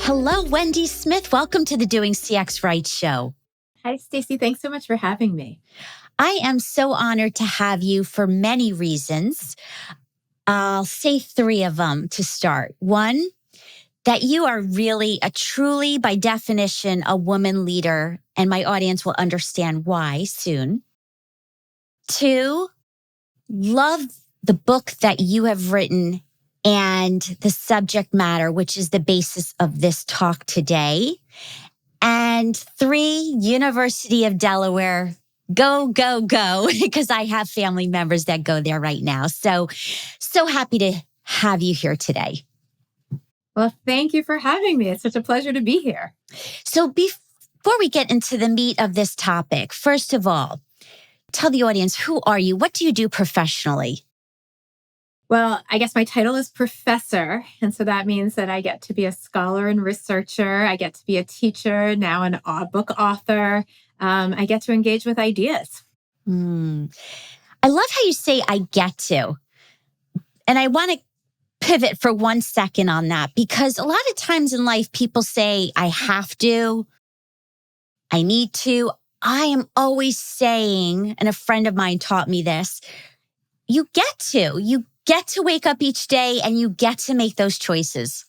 Hello, Wendy Smith. Welcome to the Doing CX Right show. Hi, Stacy. Thanks so much for having me. I am so honored to have you for many reasons. I'll say three of them to start. One, that you are really truly, by definition, a woman leader, and my audience will understand why soon. Two, love the book that you have written and the subject matter, which is the basis of this talk today. And three, University of Delaware, go, go, go, because I have family members that go there right now. So happy to have you here today. Well, thank you for having me. It's such a pleasure to be here. So before we get into the meat of this topic, first of all, tell the audience, who are you? What do you do professionally? Well, I guess my title is professor. And so that means that I get to be a scholar and researcher. I get to be a teacher, now an book author. I get to engage with ideas. I love how you say I get to. And I want to pivot for 1 second on that, because a lot of times in life, people say, I have to, I need to. I am always saying, and a friend of mine taught me this, you get to wake up each day and you get to make those choices.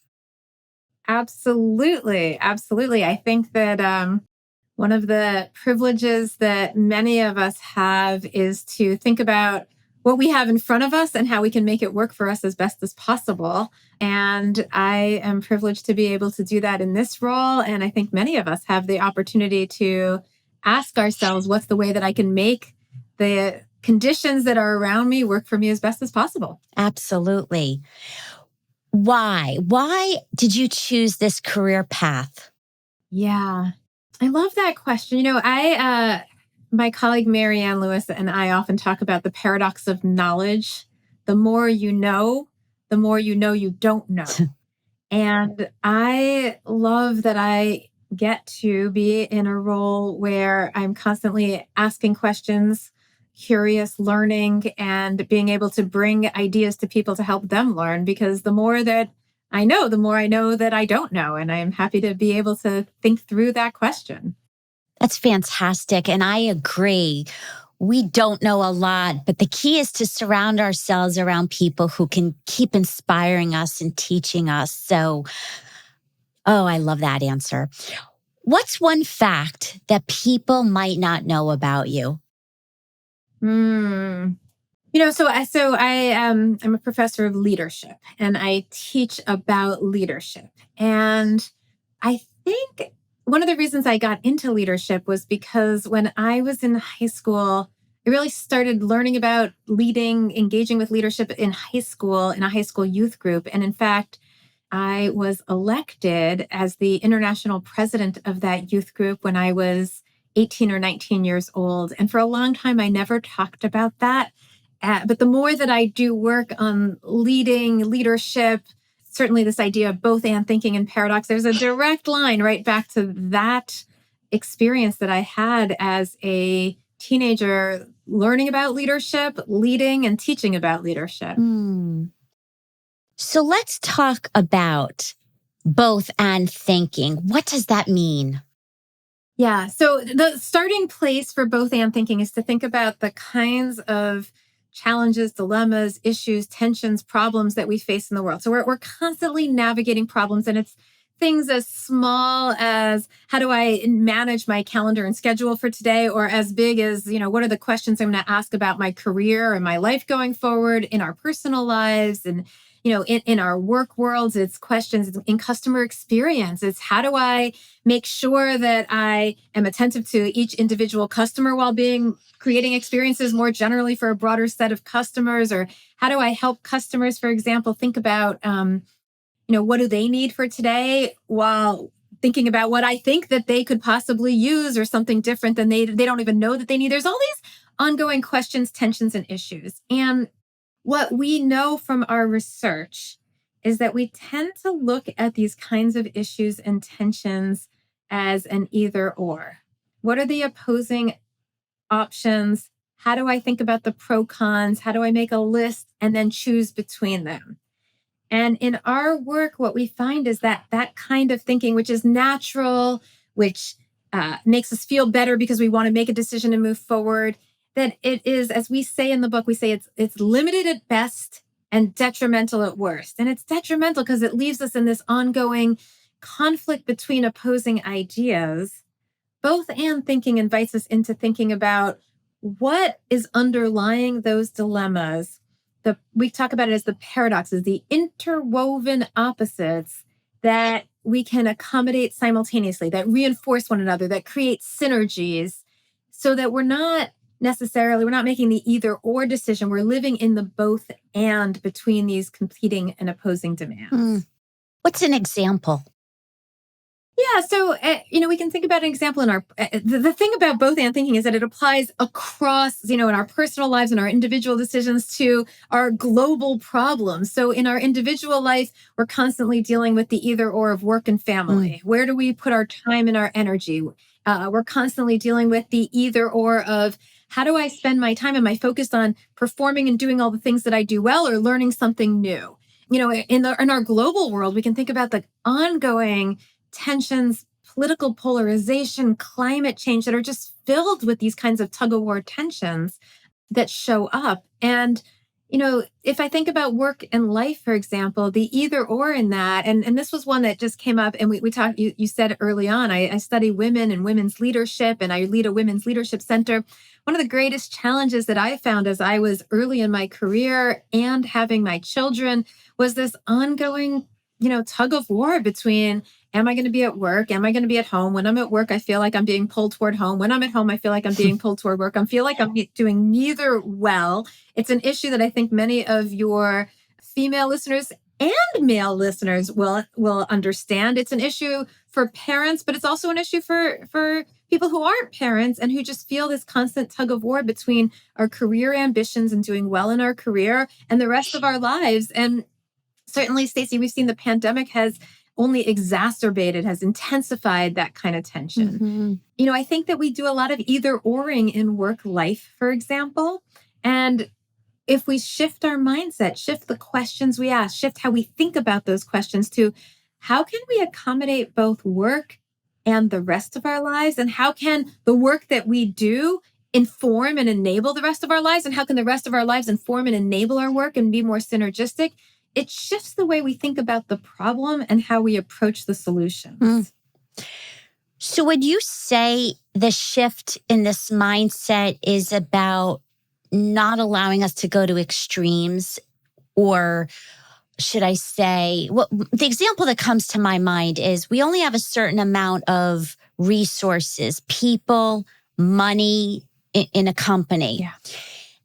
Absolutely. Absolutely. I think that one of the privileges that many of us have is to think about what we have in front of us and how we can make it work for us as best as possible. And I am privileged to be able to do that in this role. And I think many of us have the opportunity to ask ourselves, what's the way that I can make the conditions that are around me work for me as best as possible? Absolutely. Why? Why did you choose this career path? Yeah, I love that question. My colleague Marianne Lewis and I often talk about the paradox of knowledge. The more you know you don't know. And I love that I get to be in a role where I'm constantly asking questions, curious, learning, and being able to bring ideas to people to help them learn. Because the more that I know, the more I know that I don't know. And I'm happy to be able to think through that question. That's fantastic. And I agree. We don't know a lot, but the key is to surround ourselves around people who can keep inspiring us and teaching us. So, I love that answer. What's one fact that people might not know about you? I'm a professor of leadership and I teach about leadership. And I think one of the reasons I got into leadership was because when I was in high school, I really started learning about leading, engaging with leadership in high school, in a high school youth group. And in fact, I was elected as the international president of that youth group when I was 18 or 19 years old. And for a long time, I never talked about that. But the more that I do work on leadership, certainly this idea of both and thinking and paradox, there's a direct line right back to that experience that I had as a teenager, learning about leadership, leading, and teaching about leadership. So let's talk about both and thinking. What does that mean? Yeah. So the starting place for both and thinking is to think about the kinds of challenges, dilemmas, issues, tensions, problems that we face in the world. So we're constantly navigating problems, and it's things as small as how do I manage my calendar and schedule for today, or as big as, what are the questions I'm going to ask about my career and my life going forward in our personal lives. And in our work worlds, it's questions in customer experience. It's how do I make sure that I am attentive to each individual customer while creating experiences more generally for a broader set of customers? Or how do I help customers, for example, think about, what do they need for today while thinking about what I think that they could possibly use or something different than they don't even know that they need. There's all these ongoing questions, tensions, and issues. And what we know from our research is that we tend to look at these kinds of issues and tensions as an either or. What are the opposing options? How do I think about the pro cons? How do I make a list and then choose between them? And in our work, what we find is that that kind of thinking, which is natural, which makes us feel better because we want to make a decision and move forward, that it is, as we say in the book, we say it's limited at best and detrimental at worst. And it's detrimental because it leaves us in this ongoing conflict between opposing ideas. Both and thinking invites us into thinking about what is underlying those dilemmas. We talk about it as the paradoxes, the interwoven opposites that we can accommodate simultaneously, that reinforce one another, that create synergies, so that we're not making the either or decision. We're living in the both and between these competing and opposing demands. What's an example? Yeah, so we can think about an example in our. The thing about both and thinking is that it applies across, in our personal lives and our individual decisions to our global problems. So in our individual life, we're constantly dealing with the either or of work and family. Where do we put our time and our energy? We're constantly dealing with the either or of how do I spend my time? Am I focused on performing and doing all the things that I do well, or learning something new? In our global world, we can think about the ongoing tensions, political polarization, climate change that are just filled with these kinds of tug of war tensions that show up. And, if I think about work and life, for example, the either or in that, and this was one that just came up, and we talked, you said early on, I study women and women's leadership, and I lead a women's leadership center. One of the greatest challenges that I found as I was early in my career and having my children was this ongoing, tug of war between, am I going to be at work? Am I going to be at home? When I'm at work, I feel like I'm being pulled toward home. When I'm at home, I feel like I'm being pulled toward work. I feel like I'm doing neither well. It's an issue that I think many of your female listeners and male listeners will understand. It's an issue for parents, but it's also an issue for people who aren't parents and who just feel this constant tug of war between our career ambitions and doing well in our career and the rest of our lives. And certainly, Stacy, we've seen the pandemic has only exacerbated, has intensified that kind of tension. I think that we do a lot of either oring in work life, for example. And if we shift our mindset, shift the questions we ask, shift how we think about those questions to how can we accommodate both work and the rest of our lives? And how can the work that we do inform and enable the rest of our lives? And how can the rest of our lives inform and enable our work and be more synergistic? It shifts the way we think about the problem and how we approach the solutions. So would you say the shift in this mindset is about not allowing us to go to extremes? Or should I say, the example that comes to my mind is we only have a certain amount of resources, people, money in a company. Yeah.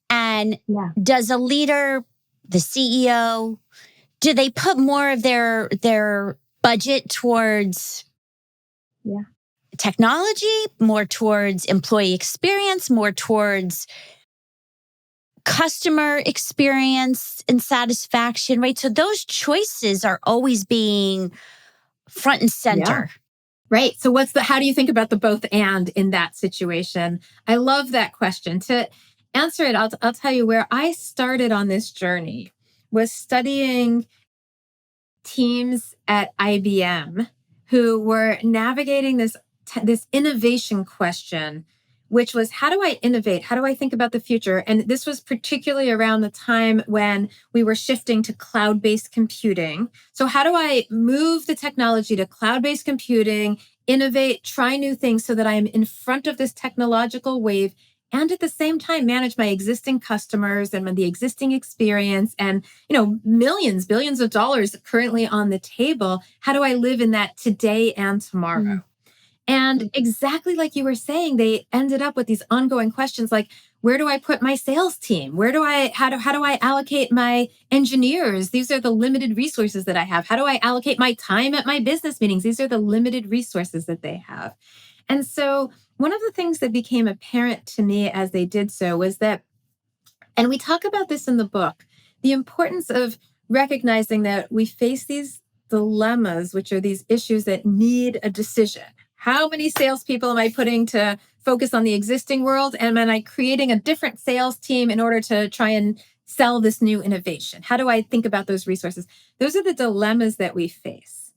And does a leader, the CEO, do they put more of their budget towards technology, more towards employee experience, more towards customer experience and satisfaction, right? So those choices are always being front and center. Yeah. Right. So how do you think about the both and in that situation? I love that question. To answer it, I'll tell you where I started on this journey was studying teams at IBM who were navigating this innovation question, which was, how do I innovate? How do I think about the future? And this was particularly around the time when we were shifting to cloud-based computing. So how do I move the technology to cloud-based computing, innovate, try new things so that I'm in front of this technological wave, and at the same time manage my existing customers and the existing experience and, millions, billions of dollars currently on the table. How do I live in that today and tomorrow? And exactly like you were saying, they ended up with these ongoing questions like, where do I put my sales team? How do I allocate my engineers? These are the limited resources that I have. How do I allocate my time at my business meetings? These are the limited resources that they have. And so one of the things that became apparent to me as they did so was that, and we talk about this in the book, the importance of recognizing that we face these dilemmas, which are these issues that need a decision. How many salespeople am I putting to focus on the existing world? And am I creating a different sales team in order to try and sell this new innovation? How do I think about those resources? Those are the dilemmas that we face.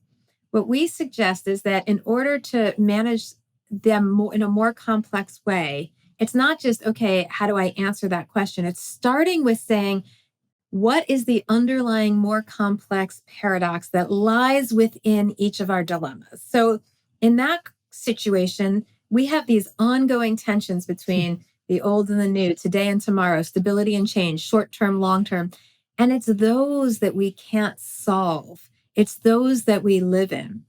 What we suggest is that in order to manage them in a more complex way, it's not just, okay, how do I answer that question? It's starting with saying, what is the underlying more complex paradox that lies within each of our dilemmas? So in that situation, we have these ongoing tensions between the old and the new, today and tomorrow, stability and change, short term, long term. And it's those that we can't solve. It's those that we live in.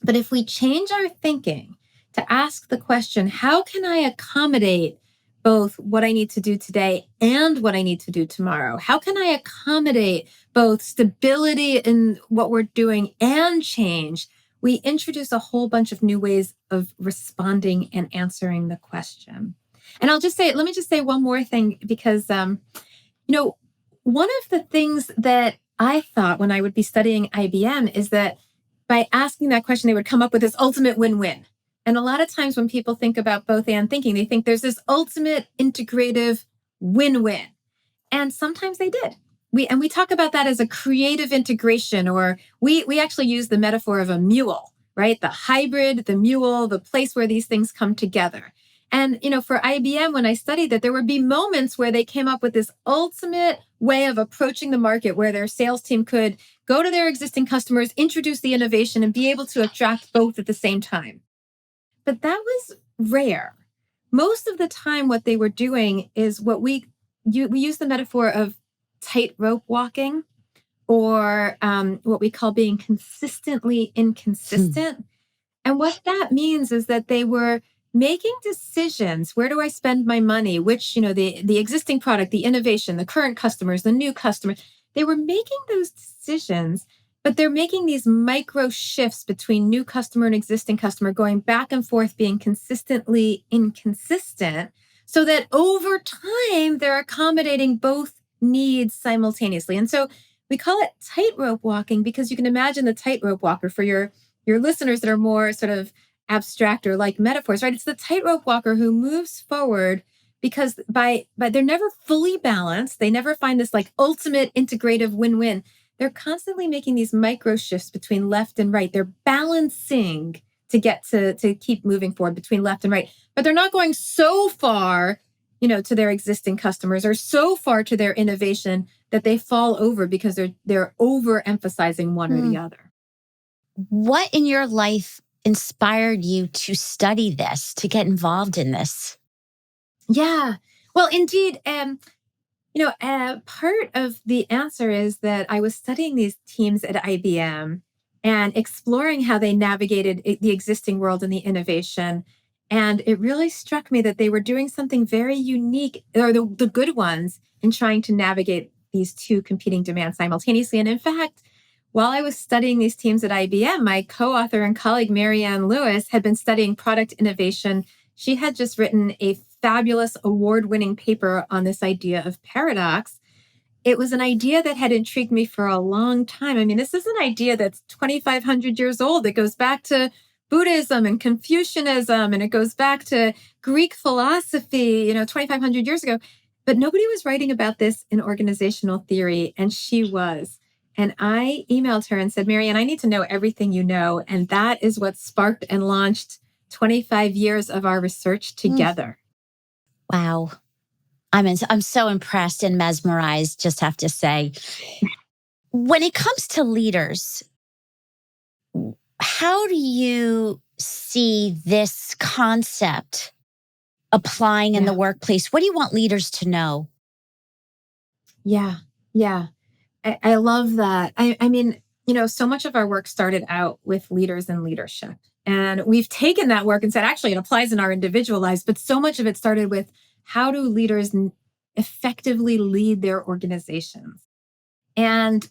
But if we change our thinking to ask the question, how can I accommodate both what I need to do today and what I need to do tomorrow? How can I accommodate both stability in what we're doing and change? We introduce a whole bunch of new ways of responding and answering the question. And let me just say one more thing, because, one of the things that I thought when I would be studying IBM is that by asking that question, they would come up with this ultimate win-win. And a lot of times when people think about both and thinking, they think there's this ultimate integrative win-win. And sometimes they did. We talk about that as a creative integration, or we actually use the metaphor of a mule, right? The hybrid, the mule, the place where these things come together. And, for IBM, when I studied that, there would be moments where they came up with this ultimate way of approaching the market where their sales team could go to their existing customers, introduce the innovation, and be able to attract both at the same time. But that was rare. Most of the time, what they were doing is we use the metaphor of tightrope walking, or what we call being consistently inconsistent. And what that means is that they were making decisions. Where do I spend my money? Which, the existing product, the innovation, the current customers, the new customers, they were making those decisions, but they're making these micro shifts between new customer and existing customer, going back and forth, being consistently inconsistent, so that over time, they're accommodating both needs simultaneously. And so we call it tightrope walking, because you can imagine the tightrope walker for your listeners that are more sort of abstract or like metaphors, right? It's the tightrope walker who moves forward because by they're never fully balanced. They never find this like ultimate integrative win-win. They're constantly making these micro shifts between left and right. They're balancing to get to keep moving forward between left and right, but they're not going so far, to their existing customers or so far to their innovation that they fall over because they're overemphasizing one or the other. What in your life inspired you to study this, to get involved in this? Yeah. Well, indeed, part of the answer is that I was studying these teams at IBM and exploring how they navigated the existing world and the innovation. And it really struck me that they were doing something very unique, or the good ones, in trying to navigate these two competing demands simultaneously. And in fact, while I was studying these teams at IBM, my co-author and colleague, Marianne Lewis, had been studying product innovation. She had just written a fabulous award-winning paper on this idea of paradox. It was an idea that had intrigued me for a long time. I mean, this is an idea that's 2,500 years old. It goes back to Buddhism and Confucianism, and it goes back to Greek philosophy, 2,500 years ago. But nobody was writing about this in organizational theory, and she was. And I emailed her and said, Marianne, I need to know everything you know. And that is what sparked and launched 25 years of our research together. Wow. I'm so impressed and mesmerized, just have to say. When it comes to leaders, how do you see this concept applying in the workplace? What do you want leaders to know? Yeah. I love that. I mean, so much of our work started out with leaders and leadership. And we've taken that work and said, actually, it applies in our individual lives. But so much of it started with, how do leaders effectively lead their organizations? And,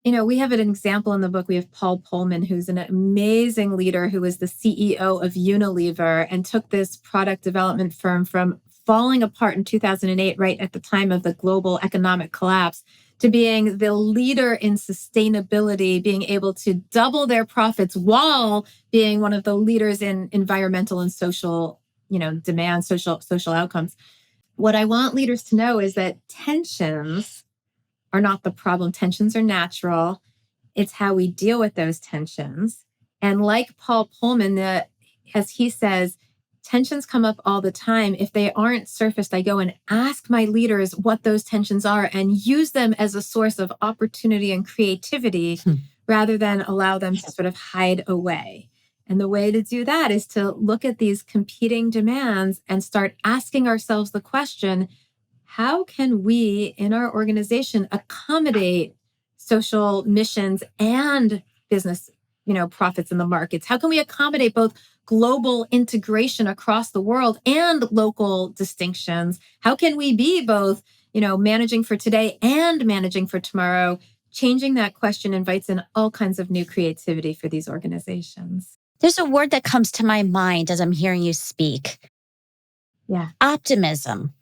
we have an example in the book. We have Paul Pullman, who's an amazing leader, who was the CEO of Unilever and took this product development firm from falling apart in 2008, right at the time of the global economic collapse, to being the leader in sustainability, being able to double their profits while being one of the leaders in environmental and social, demand, social outcomes. What I want leaders to know is that tensions are not the problem. Tensions are natural. It's how we deal with those tensions. And like Paul Pullman, as he says, tensions come up all the time. If they aren't surfaced, I go and ask my leaders what those tensions are and use them as a source of opportunity and creativity rather than allow them to sort of hide away. And the way to do that is to look at these competing demands and start asking ourselves the question, how can we in our organization accommodate social missions and business, profits in the markets? How can we accommodate both global integration across the world and local distinctions? How can we be both, managing for today and managing for tomorrow? Changing that question invites in all kinds of new creativity for these organizations. There's a word that comes to my mind as I'm hearing you speak. Yeah. Optimism.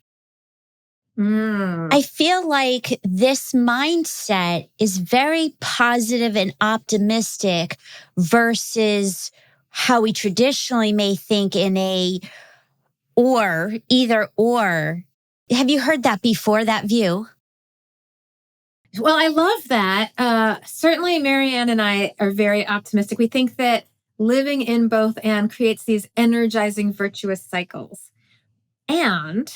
I feel like this mindset is very positive and optimistic versus how we traditionally may think in either or. Have you heard that before, that view? Well, I love that. Certainly, Marianne and I are very optimistic. We think that living in both and creates these energizing, virtuous cycles. And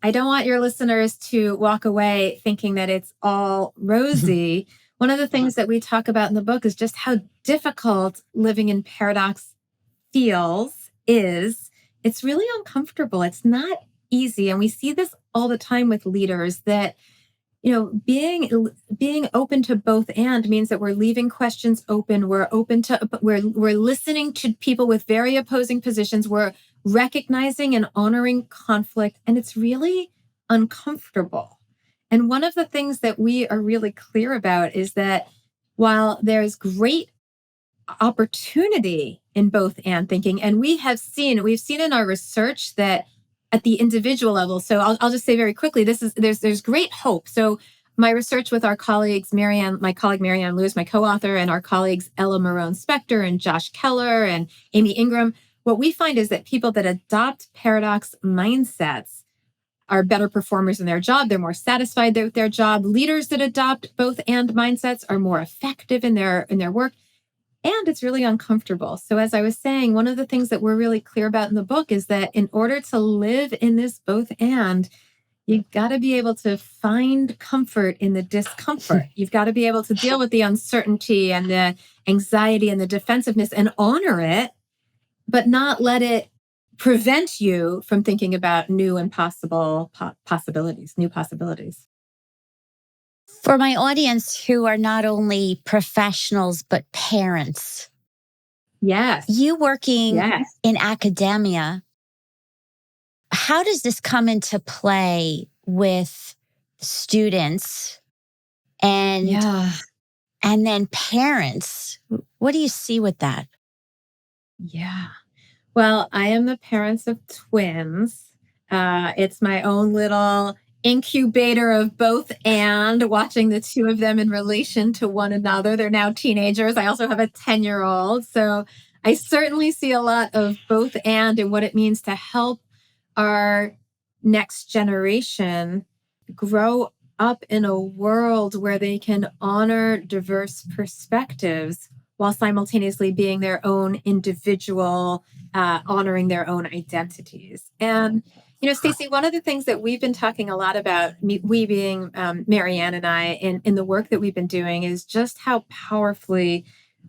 I don't want your listeners to walk away thinking that it's all rosy. One of the things that we talk about in the book is just how difficult living in paradox is. It's really uncomfortable. It's not easy. And we see this all the time with leaders that, being open to both and means that we're leaving questions open. We're listening to people with very opposing positions. We're recognizing and honoring conflict, and it's really uncomfortable. And one of the things that we are really clear about is that while there's great opportunity in both and thinking, and we've seen in our research that at the individual level. So I'll just say very quickly, there's great hope. So my research with our colleagues, my colleague Marianne Lewis, my co-author, and our colleagues Ella Marone-Spector and Josh Keller and Amy Ingram, what we find is that people that adopt paradox mindsets are better performers in their job. They're more satisfied with their job. Leaders that adopt both and mindsets are more effective in their work. And it's really uncomfortable. So as I was saying, one of the things that we're really clear about in the book is that in order to live in this both and, you've got to be able to find comfort in the discomfort. You've got to be able to deal with the uncertainty and the anxiety and the defensiveness and honor it, but not let it prevent you from thinking about new and possible possibilities, new possibilities. For my audience who are not only professionals, but parents. Yes. You working in academia, how does this come into play with students and then parents? What do you see with that? Yeah. Well, I am the parents of twins. It's my own little incubator of both and watching the two of them in relation to one another. They're now teenagers. I also have a 10-year-old. So I certainly see a lot of both and what it means to help our next generation grow up in a world where they can honor diverse perspectives while simultaneously being their own individual, honoring their own identities. And Stacy, one of the things that we've been talking a lot about, we being Marianne and I, in the work that we've been doing, is just how powerfully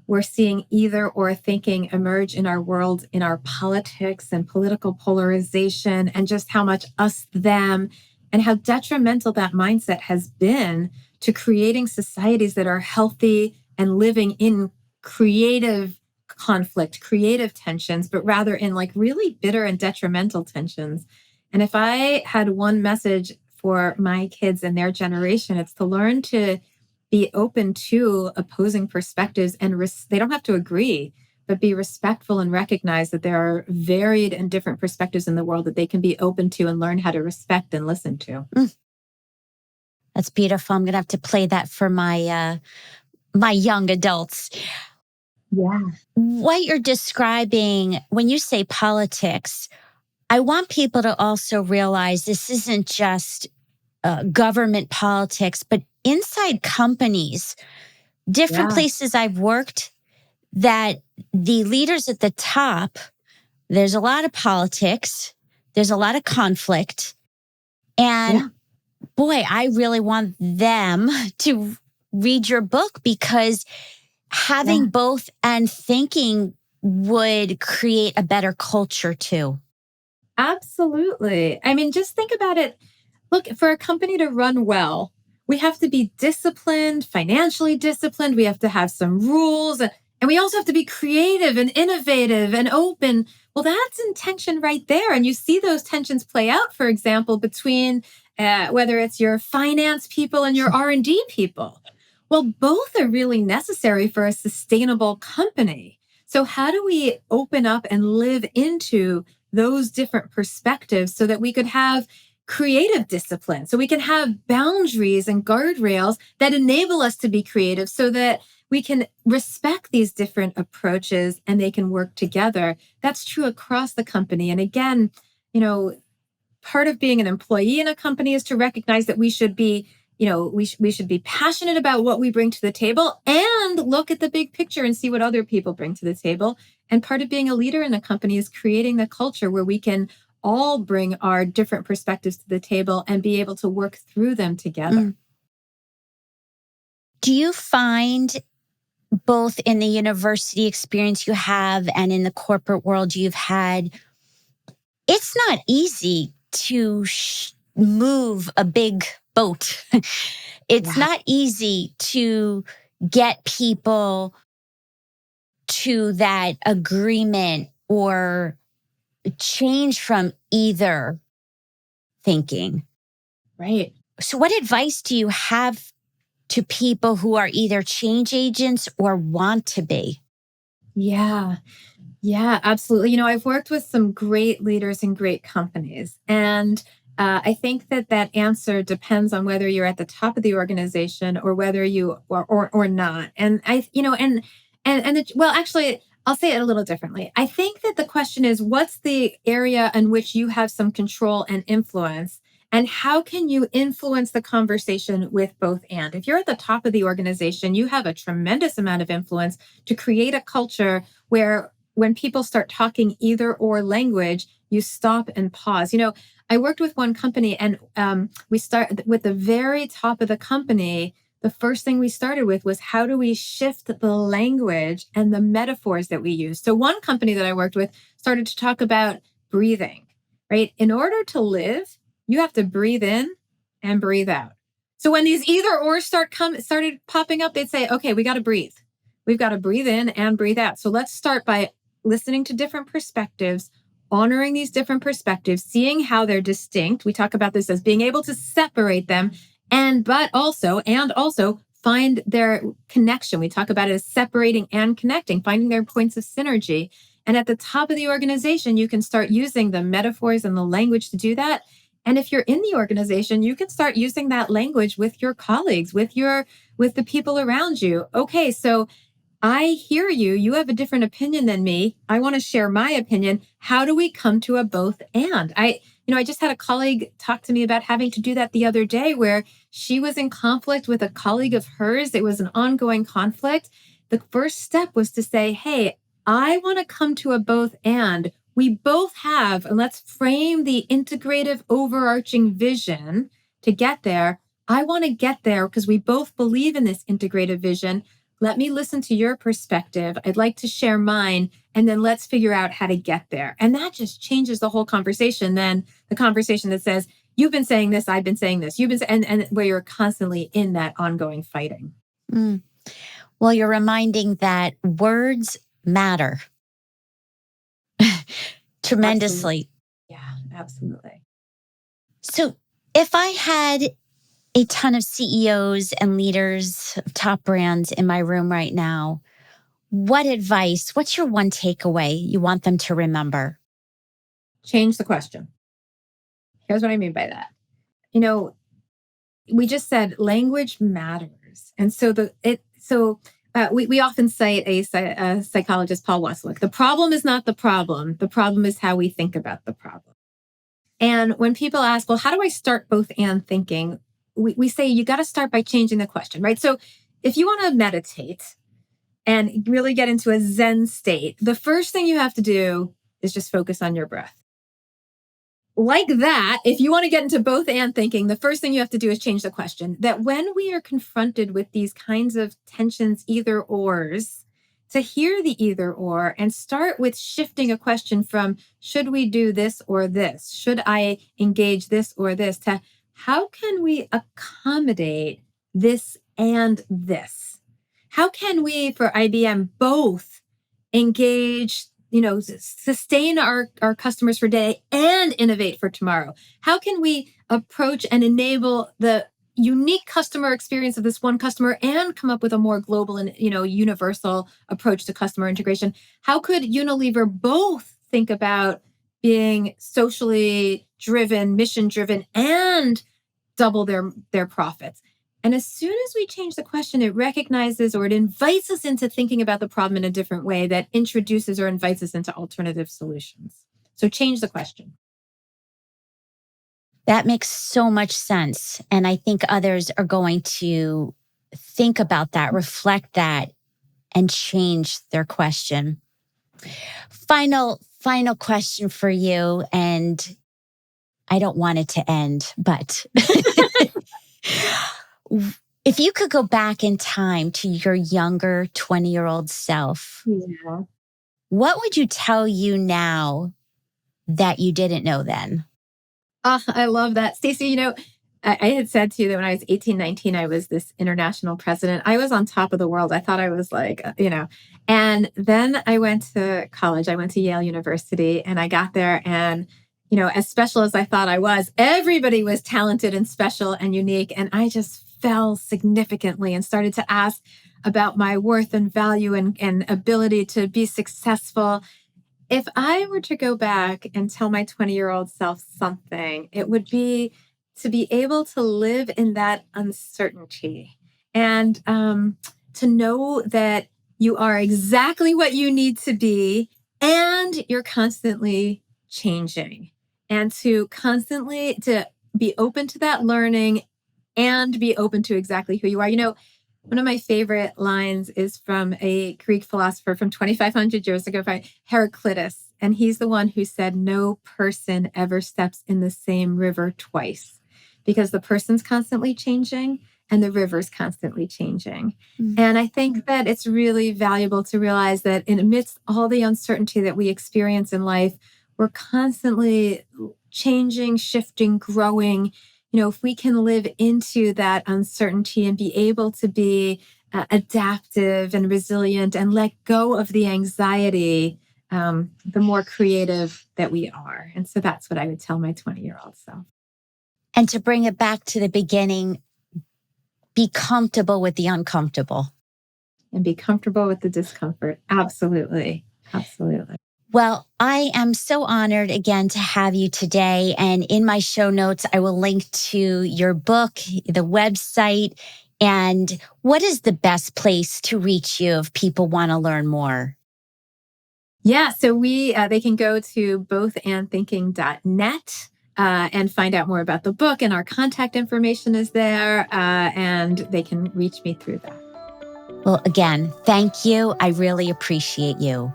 we're seeing either or thinking emerge in our world, in our politics and political polarization, and just how much us, them, and how detrimental that mindset has been to creating societies that are healthy and living in creative conflict, creative tensions, but rather in really bitter and detrimental tensions. And if I had one message for my kids and their generation, it's to learn to be open to opposing perspectives, and they don't have to agree, but be respectful and recognize that there are varied and different perspectives in the world that they can be open to and learn how to respect and listen to. That's beautiful. I'm going to have to play that for my young adults. Yeah. What you're describing when you say politics, I want people to also realize this isn't just government politics, but inside companies, different Yeah. places I've worked, that the leaders at the top, there's a lot of politics, there's a lot of conflict. And Yeah. boy, I really want them to read your book, because Yeah. having both and thinking would create a better culture too. Absolutely. I mean, just think about it. Look, for a company to run well, we have to be disciplined, financially disciplined. We have to have some rules, and we also have to be creative and innovative and open. Well, that's intention right there. And you see those tensions play out, for example, between whether it's your finance people and your R&D people. Well, both are really necessary for a sustainable company. So how do we open up and live into those different perspectives so that we could have creative discipline, so we can have boundaries and guardrails that enable us to be creative, so that we can respect these different approaches and they can work together? That's true across the company. And again, you know, part of being an employee in a company is to recognize that we should be, we should be passionate about what we bring to the table and look at the big picture and see what other people bring to the table. And part of being a leader in a company is creating the culture where we can all bring our different perspectives to the table and be able to work through them together. Do you find, both in the university experience you have and in the corporate world you've had, it's not easy to move a big boat? It's Yeah. not easy to get people to that agreement or change from either thinking. Right. So, what advice do you have to people who are either change agents or want to be? Yeah. Yeah, absolutely. I've worked with some great leaders in great companies. And I think that that answer depends on whether you're at the top of the organization or whether you or not. And well, actually, I'll say it a little differently. I think that the question is, what's the area in which you have some control and influence? And how can you influence the conversation with both and? If you're at the top of the organization, you have a tremendous amount of influence to create a culture where when people start talking either or language, you stop and pause. I worked with one company, and we start with the very top of the company. The first thing we started with was, how do we shift the language and the metaphors that we use? So one company that I worked with started to talk about breathing, right? In order to live, you have to breathe in and breathe out. So when these either or started popping up, they'd say, okay, we got to breathe. We've got to breathe in and breathe out. So let's start by listening to different perspectives, honoring these different perspectives, seeing how they're distinct. We talk about this as being able to separate them, and also find their connection. We talk about it as separating and connecting, finding their points of synergy. And at the top of the organization, you can start using the metaphors and the language to do that. And if you're in the organization, you can start using that language with your colleagues, with the people around you. Okay, so I hear you. You have a different opinion than me. I want to share my opinion. How do we come to a both and? I just had a colleague talk to me about having to do that the other day, where she was in conflict with a colleague of hers. It was an ongoing conflict. The first step was to say, hey, I want to come to a both and. We both have, and let's frame the integrative overarching vision to get there. I want to get there because we both believe in this integrative vision. Let me listen to your perspective. I'd like to share mine, and then let's figure out how to get there. And that just changes the whole conversation. Then the conversation that says, you've been saying this, I've been saying this, and where you're constantly in that ongoing fighting. Mm. Well, you're reminding that words matter tremendously. Absolutely. Yeah, absolutely. So, if I had a ton of CEOs and leaders of top brands in my room right now, what's your one takeaway you want them to remember? Change the question. Here's what I mean by that. We just said language matters. And we often cite a psychologist, Paul Wesselich. The problem is not the problem. The problem is how we think about the problem. And when people ask, well, how do I start both and thinking? We say you got to start by changing the question, right? So if you want to meditate and really get into a Zen state, the first thing you have to do is just focus on your breath. Like that, if you want to get into both and thinking, the first thing you have to do is change the question. That when we are confronted with these kinds of tensions, either ors, to hear the either or and start with shifting a question from should we do this or this? Should I engage this or this? To how can we accommodate this and this? How can we, for IBM, both engage, sustain our customers for today and innovate for tomorrow? How can we approach and enable the unique customer experience of this one customer and come up with a more global and, universal approach to customer integration? How could Unilever both think about being socially driven, mission driven, and double their profits? And as soon as we change the question, it recognizes or it invites us into thinking about the problem in a different way that introduces or invites us into alternative solutions. So change the question. That makes so much sense. And I think others are going to think about that, reflect that, and change their question. Final question for you. And I don't want it to end, but if you could go back in time to your younger 20-year-old self, what would you tell you now that you didn't know then? I love that. Stacy, I had said to you that when I was 18, 19, I was this international president. I was on top of the world. I thought I was and then I went to college. I went to Yale University and I got there and, as special as I thought I was, everybody was talented and special and unique. And I just fell significantly and started to ask about my worth and value and ability to be successful. If I were to go back and tell my 20-year-old self something, it would be to be able to live in that uncertainty and to know that you are exactly what you need to be and you're constantly changing, and to constantly to be open to that learning and be open to exactly who you are. One of my favorite lines is from a Greek philosopher from 2,500 years ago, by Heraclitus. And he's the one who said, no person ever steps in the same river twice, because the person's constantly changing and the river's constantly changing. Mm-hmm. And I think that it's really valuable to realize that amidst all the uncertainty that we experience in life, we're constantly changing, shifting, growing. If we can live into that uncertainty and be able to be adaptive and resilient and let go of the anxiety, the more creative that we are. And so that's what I would tell my 20-year-old self. And to bring it back to the beginning, be comfortable with the uncomfortable. And be comfortable with the discomfort. Absolutely. Absolutely. Well, I am so honored again to have you today. And in my show notes, I will link to your book, the website, and what is the best place to reach you if people want to learn more? Yeah, so they can go to bothandthinking.net and find out more about the book, and our contact information is there, and they can reach me through that. Well, again, thank you. I really appreciate you.